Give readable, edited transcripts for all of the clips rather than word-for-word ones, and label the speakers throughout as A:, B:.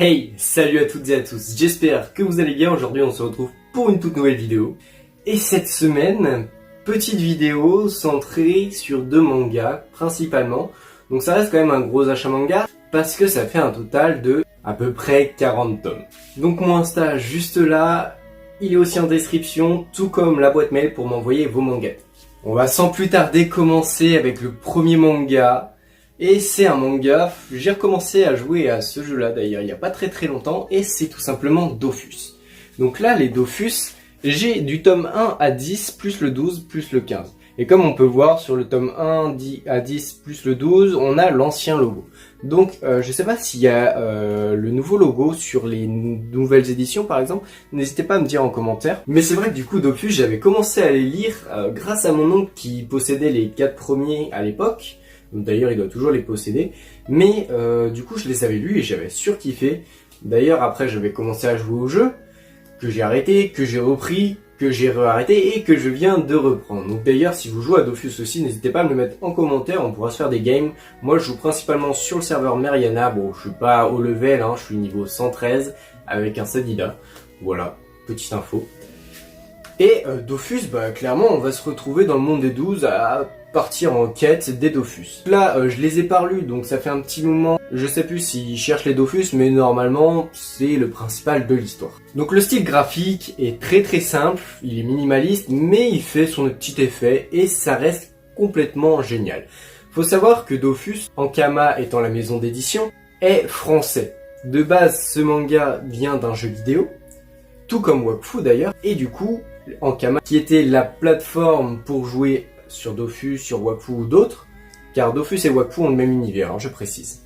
A: Hey, salut à toutes et à tous, j'espère que vous allez bien. Aujourd'hui on se retrouve pour une toute nouvelle vidéo. Et cette semaine, petite vidéo centrée sur deux mangas principalement. Donc ça reste quand même un gros achat manga parce que ça fait un total de à peu près 40 tomes. Donc mon Insta juste là, il est aussi en description, tout comme la boîte mail pour m'envoyer vos mangas. On va sans plus tarder commencer avec le premier manga. Et c'est un manga, j'ai recommencé à jouer à ce jeu-là d'ailleurs il n'y a pas très longtemps, et c'est tout simplement Dofus. Donc là, les Dofus, j'ai du tome 1 à 10, plus le 12, plus le 15. Et comme on peut voir sur le tome 1 à 10 plus le 12, on a l'ancien logo. Donc je sais pas s'il y a le nouveau logo sur les nouvelles éditions par exemple, n'hésitez pas à me dire en commentaire. Mais c'est vrai que du coup Dofus, j'avais commencé à les lire grâce à mon oncle qui possédait les 4 premiers à l'époque. D'ailleurs, il doit toujours les posséder. Mais du coup, je les avais lus et j'avais surkiffé. D'ailleurs, après, j'avais commencé à jouer au jeu, que j'ai arrêté, que j'ai repris, que j'ai re-arrêté et que je viens de reprendre. Donc d'ailleurs, si vous jouez à Dofus aussi, n'hésitez pas à me le mettre en commentaire, on pourra se faire des games. Moi, je joue principalement sur le serveur Meriana. Bon, je suis pas au level, hein, je suis niveau 113 avec un Sadida. Voilà, petite info. Et Dofus, bah clairement, on va se retrouver dans le monde des 12 à partir en quête des Dofus. Là, je les ai pas lus, donc ça fait un petit moment. Je sais plus s'ils cherchent les Dofus, mais normalement, c'est le principal de l'histoire. Donc le style graphique est très simple, il est minimaliste, mais il fait son petit effet, et ça reste complètement génial. Faut savoir que Dofus, Ankama étant la maison d'édition, est français. De base, ce manga vient d'un jeu vidéo, tout comme Wakfu d'ailleurs, et du coup, Ankama, qui était la plateforme pour jouer sur Dofus, sur Wakfu ou d'autres, car Dofus et Wakfu ont le même univers, hein, je précise.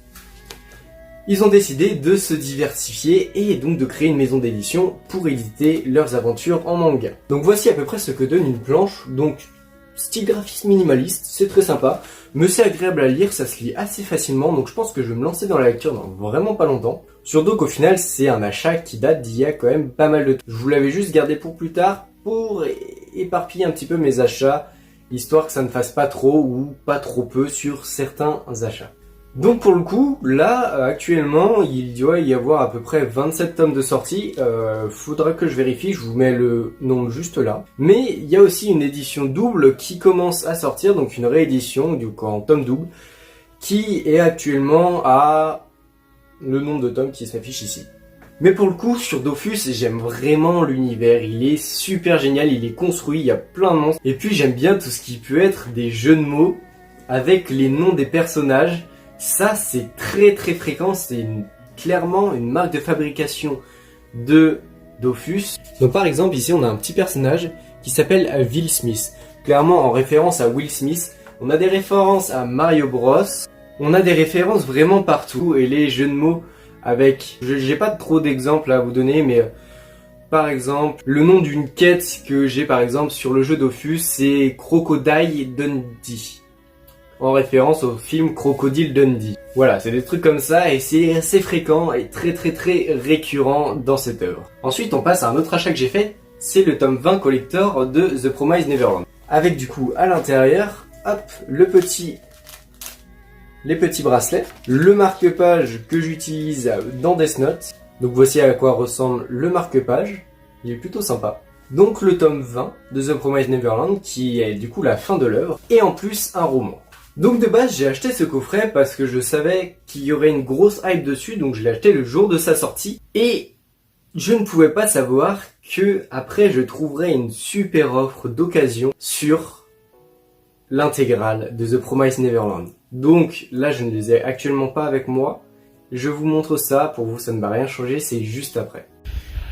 A: Ils ont décidé de se diversifier et donc de créer une maison d'édition pour éditer leurs aventures en manga. Donc voici à peu près ce que donne une planche, donc style graphisme minimaliste, c'est très sympa, mais c'est agréable à lire, ça se lit assez facilement, donc je pense que je vais me lancer dans la lecture dans vraiment pas longtemps. Surtout qu'au final, c'est un achat qui date d'il y a quand même pas mal de temps. Je vous l'avais juste gardé pour plus tard, pour éparpiller un petit peu mes achats, histoire que ça ne fasse pas trop ou pas trop peu sur certains achats. Donc pour le coup, là, actuellement, il doit y avoir à peu près 27 tomes de sortie. Faudra que je vérifie, je vous mets le nombre juste là. Mais il y a aussi une édition double qui commence à sortir, donc une réédition, du coup en tome double, qui est actuellement à le nombre de tomes qui s'affiche ici. Mais pour le coup, sur Dofus, j'aime vraiment l'univers, il est super génial, il est construit, il y a plein de monstres. Et puis j'aime bien tout ce qui peut être des jeux de mots avec les noms des personnages. Ça, c'est très fréquent, c'est clairement une marque de fabrication de Dofus. Donc par exemple, ici on a un petit personnage qui s'appelle Will Smith. Clairement en référence à Will Smith. On a des références à Mario Bros. On a des références vraiment partout et les jeux de mots avec... J'ai pas trop d'exemples à vous donner, mais par exemple, le nom d'une quête que j'ai par exemple sur le jeu Dofus, c'est Crocodile Dundee. En référence au film Crocodile Dundee. Voilà, c'est des trucs comme ça et c'est assez fréquent et très récurrent dans cette œuvre. Ensuite, on passe à un autre achat que j'ai fait, c'est le tome 20 collector de The Promised Neverland. Avec du coup, à l'intérieur, hop, les petits bracelets, le marque-page que j'utilise dans Death Note. Donc voici à quoi ressemble le marque-page, il est plutôt sympa. Donc le tome 20 de The Promised Neverland qui est du coup la fin de l'œuvre et en plus un roman. Donc de base j'ai acheté ce coffret parce que je savais qu'il y aurait une grosse hype dessus, donc je l'ai acheté le jour de sa sortie et je ne pouvais pas savoir que après je trouverais une super offre d'occasion sur l'intégrale de The Promised Neverland. Donc là je ne les ai actuellement pas avec moi, je vous montre ça, pour vous ça ne va rien changer, c'est juste après.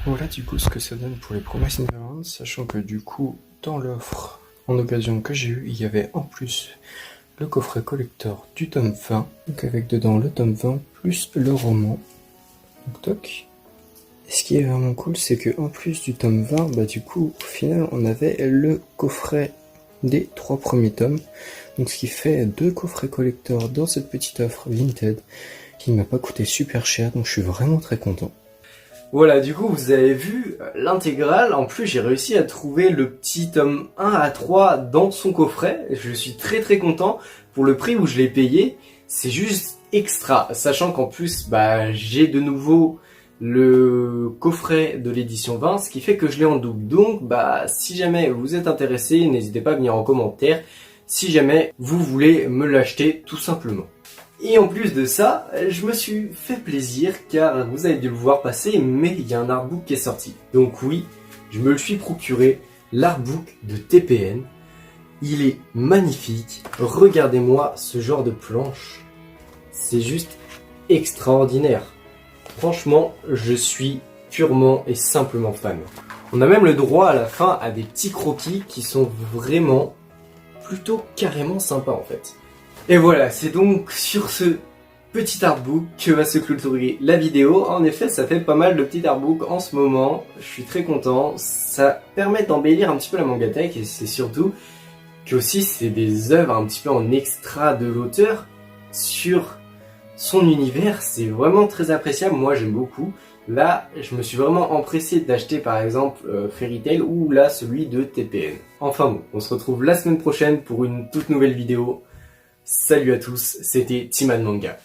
B: Voilà du coup ce que ça donne pour les Promised Neverland, sachant que du coup dans l'offre en occasion que j'ai eu, il y avait en plus le coffret collector du tome 20, donc avec dedans le tome 20 plus le roman. Donc toc. Et ce qui est vraiment cool, c'est que en plus du tome 20, bah du coup au final on avait le coffret des 3 premiers tomes. Donc ce qui fait 2 coffrets collector dans cette petite offre Vinted qui ne m'a pas coûté super cher, donc je suis vraiment très content.
A: Voilà, du coup vous avez vu l'intégrale, en plus j'ai réussi à trouver le petit tome 1 à 3 dans son coffret, je suis très content pour le prix où je l'ai payé, c'est juste extra, sachant qu'en plus j'ai de nouveau le coffret de l'édition 20, ce qui fait que je l'ai en double. Donc si jamais vous êtes intéressé, n'hésitez pas à venir en commentaire si jamais vous voulez me l'acheter tout simplement. Et en plus de ça, je me suis fait plaisir car vous avez dû le voir passer, mais il y a un artbook qui est sorti. Donc oui, je me le suis procuré, l'artbook de TPN. Il est magnifique, regardez-moi ce genre de planche, c'est juste extraordinaire. Franchement, je suis purement et simplement fan. On a même le droit à la fin à des petits croquis qui sont vraiment plutôt carrément sympas en fait. Et voilà, c'est donc sur ce petit artbook que va se clôturer la vidéo. En effet, ça fait pas mal de petits artbooks en ce moment, je suis très content. Ça permet d'embellir un petit peu la Mangatech et c'est surtout que aussi c'est des œuvres un petit peu en extra de l'auteur sur son univers, c'est vraiment très appréciable, moi j'aime beaucoup. Là, je me suis vraiment empressé d'acheter par exemple Fairy Tail ou là celui de TPN. Enfin bon, on se retrouve la semaine prochaine pour une toute nouvelle vidéo. Salut à tous, c'était Timan Manga.